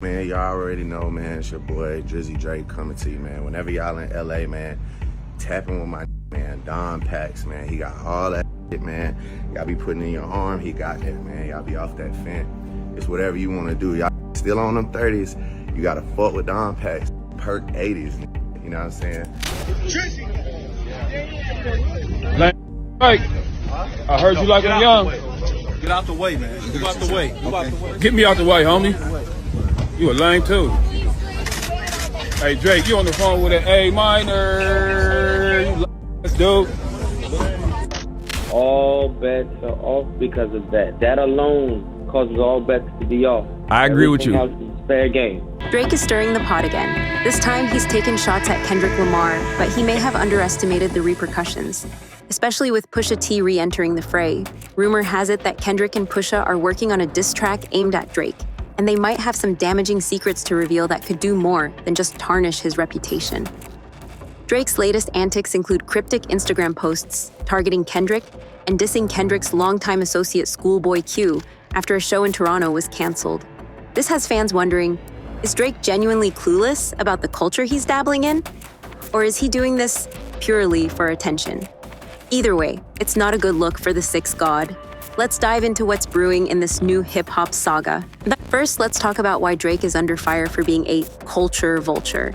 Man, y'all already know, man, it's your boy Drizzy Drake coming to you, man. Whenever y'all in LA, man, tapping with my man, Don Pax, man. He got all that shit, man. Y'all be putting in your arm, he got that, man. Y'all be off that fence. It's whatever you want to do. Y'all still on them 30s, you got to fuck with Don Pax. Perk 80s, you know what I'm saying? Like, I heard you like him young. Get out the way, man. Get out the way. Get out the way. Get me out the way, homie. You a lame too. Hey Drake, you on the phone with an A minor. You dude. All bets are off because of that. That alone causes all bets to be off. I agree with you. Everything else is fair game. Drake is stirring the pot again. This time he's taken shots at Kendrick Lamar, but he may have underestimated the repercussions, especially with Pusha T re-entering the fray. Rumor has it that Kendrick and Pusha are working on a diss track aimed at Drake, and they might have some damaging secrets to reveal that could do more than just tarnish his reputation. Drake's latest antics include cryptic Instagram posts targeting Kendrick and dissing Kendrick's longtime associate Schoolboy Q after a show in Toronto was canceled. This has fans wondering, is Drake genuinely clueless about the culture he's dabbling in? Or is he doing this purely for attention? Either way, it's not a good look for the sixth god. Let's dive into what's brewing in this new hip-hop saga. But first, let's talk about why Drake is under fire for being a culture vulture.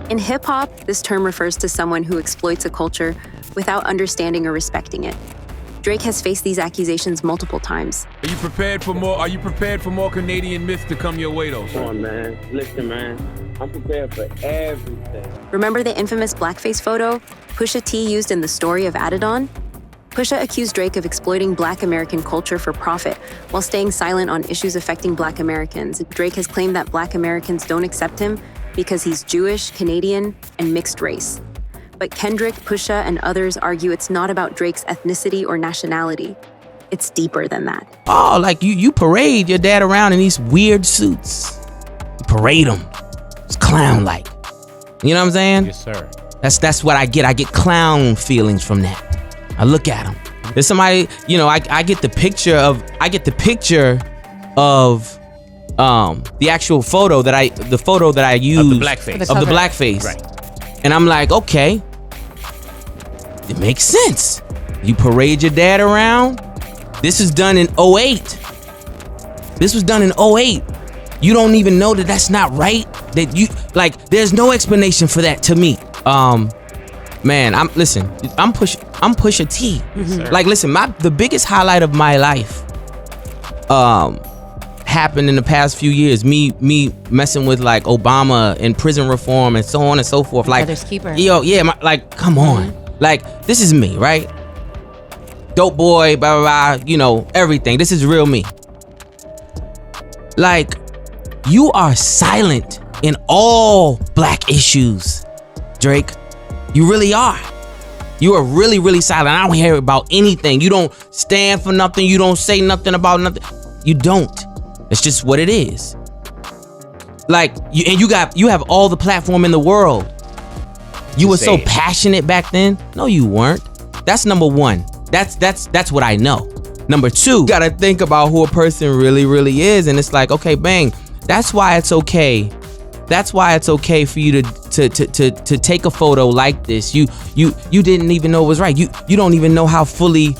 In hip-hop, this term refers to someone who exploits a culture without understanding or respecting it. Drake has faced these accusations multiple times. Are you prepared for more Canadian myths to come your way, though, sir? Come on, man. Listen, man. I'm prepared for everything. Remember the infamous blackface photo Pusha T used in the story of Adidon? Pusha accused Drake of exploiting Black American culture for profit while staying silent on issues affecting Black Americans. Drake has claimed that Black Americans don't accept him because he's Jewish, Canadian, and mixed race. But Kendrick, Pusha, and others argue it's not about Drake's ethnicity or nationality. It's deeper than that. Oh, like you parade your dad around in these weird suits. You parade him. It's clown-like. You know what I'm saying? Yes, sir. That's what I get. I get clown feelings from that. I look at him. There's somebody, I get the picture of the actual photo that I used Of the blackface. of the blackface. Right. And I'm like, okay, it makes sense. You parade your dad around. This is done in '08. This was done in '08. You don't even know that that's not right. There's no explanation for that to me. Man, I'm Pusha T. Mm-hmm. Like, listen, the biggest highlight of my life happened in the past few years. Me messing with like Obama and prison reform and so on and so forth. Like, Brother's keeper. Come on. Like, this is me, right? Dope boy, blah, blah, blah, everything. This is real me. Like, you are silent in all Black issues, Drake. You really are. You are really, really silent. I don't hear about anything. You don't stand for nothing. You don't say nothing about nothing. You don't. It's just what it is. Like, you have all the platform in the world. You were so passionate back then. No, you weren't. That's number one. That's what I know. Number two, you gotta think about who a person really, really is. And it's like, okay, bang. That's why it's okay. That's why it's okay for you to take a photo like this. You didn't even know it was right. You don't even know how fully.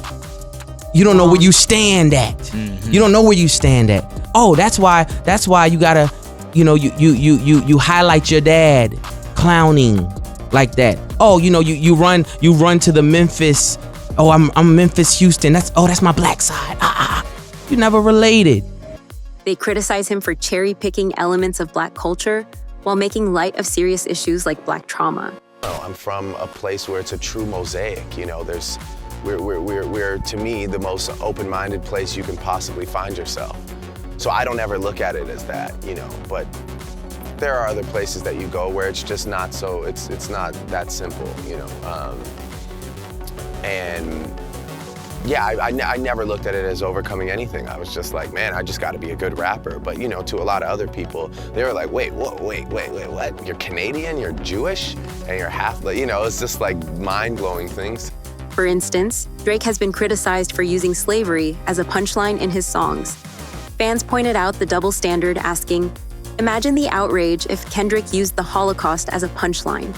You don't know where you stand at. Mm-hmm. You don't know where you stand at. Oh, that's why you gotta, you highlight your dad clowning like that. Oh, you run to the Memphis. Oh, I'm Memphis, Houston. That's my Black side. You never related. They criticize him for cherry-picking elements of Black culture while making light of serious issues like Black trauma. I'm from a place where it's a true mosaic. We're to me the most open-minded place you can possibly find yourself. So I don't ever look at it as that, But there are other places that you go where it's just not so. It's not that simple, And yeah, I never looked at it as overcoming anything. I was just like, man, I just got to be a good rapper. But to a lot of other people, they were like, wait, what? You're Canadian, you're Jewish, and you're half. It's just like mind-blowing things. For instance, Drake has been criticized for using slavery as a punchline in his songs. Fans pointed out the double standard, asking, Imagine the outrage if Kendrick used the Holocaust as a punchline.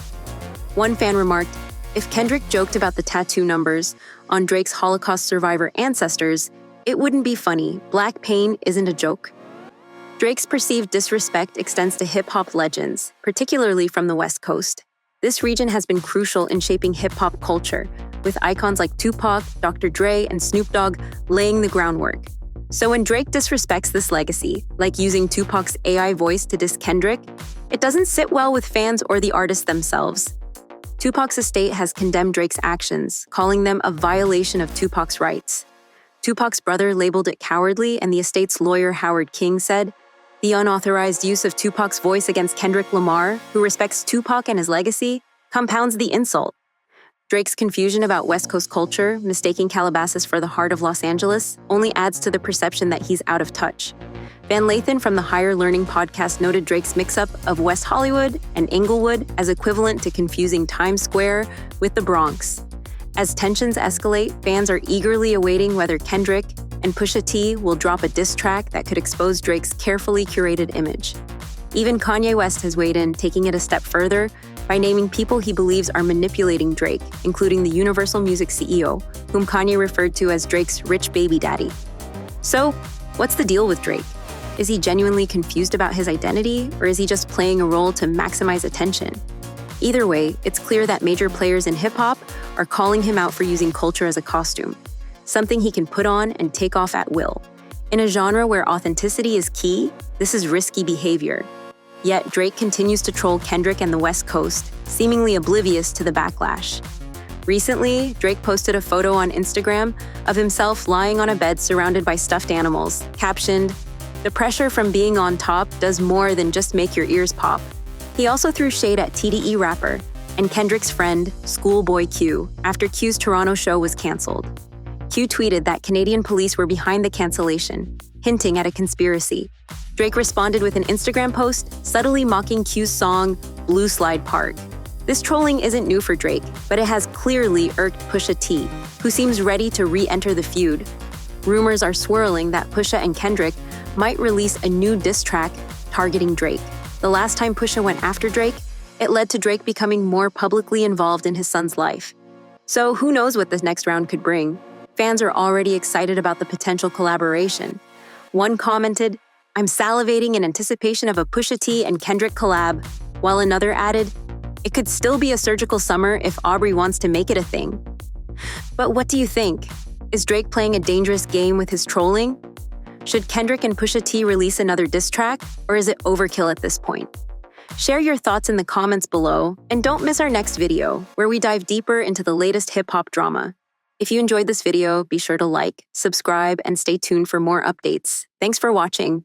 One fan remarked, if Kendrick joked about the tattoo numbers on Drake's Holocaust survivor ancestors, it wouldn't be funny. Black pain isn't a joke. Drake's perceived disrespect extends to hip-hop legends, particularly from the West Coast. This region has been crucial in shaping hip-hop culture, with icons like Tupac, Dr. Dre, and Snoop Dogg laying the groundwork. So when Drake disrespects this legacy, like using Tupac's AI voice to diss Kendrick, it doesn't sit well with fans or the artists themselves. Tupac's estate has condemned Drake's actions, calling them a violation of Tupac's rights. Tupac's brother labeled it cowardly, and the estate's lawyer Howard King said, the unauthorized use of Tupac's voice against Kendrick Lamar, who respects Tupac and his legacy, compounds the insult. Drake's confusion about West Coast culture, mistaking Calabasas for the heart of Los Angeles, only adds to the perception that he's out of touch. Van Lathan from the Higher Learning podcast noted Drake's mix-up of West Hollywood and Inglewood as equivalent to confusing Times Square with the Bronx. As tensions escalate, fans are eagerly awaiting whether Kendrick and Pusha T will drop a diss track that could expose Drake's carefully curated image. Even Kanye West has weighed in, taking it a step further by naming people he believes are manipulating Drake, including the Universal Music CEO, whom Kanye referred to as Drake's rich baby daddy. So, what's the deal with Drake? Is he genuinely confused about his identity, or is he just playing a role to maximize attention? Either way, it's clear that major players in hip-hop are calling him out for using culture as a costume, something he can put on and take off at will. In a genre where authenticity is key, this is risky behavior. Yet Drake continues to troll Kendrick and the West Coast, seemingly oblivious to the backlash. Recently, Drake posted a photo on Instagram of himself lying on a bed surrounded by stuffed animals, captioned, "The pressure from being on top does more than just make your ears pop." He also threw shade at TDE rapper and Kendrick's friend, Schoolboy Q, after Q's Toronto show was canceled. Q tweeted that Canadian police were behind the cancellation, hinting at a conspiracy. Drake responded with an Instagram post, subtly mocking Q's song, Blue Slide Park. This trolling isn't new for Drake, but it has clearly irked Pusha T, who seems ready to re-enter the feud. Rumors are swirling that Pusha and Kendrick might release a new diss track targeting Drake. The last time Pusha went after Drake, it led to Drake becoming more publicly involved in his son's life. So who knows what this next round could bring? Fans are already excited about the potential collaboration. One commented, "I'm salivating in anticipation of a Pusha T and Kendrick collab," while another added, "It could still be a surgical summer if Aubrey wants to make it a thing." But what do you think? Is Drake playing a dangerous game with his trolling? Should Kendrick and Pusha T release another diss track, or is it overkill at this point? Share your thoughts in the comments below, and don't miss our next video, where we dive deeper into the latest hip-hop drama. If you enjoyed this video, be sure to like, subscribe, and stay tuned for more updates. Thanks for watching.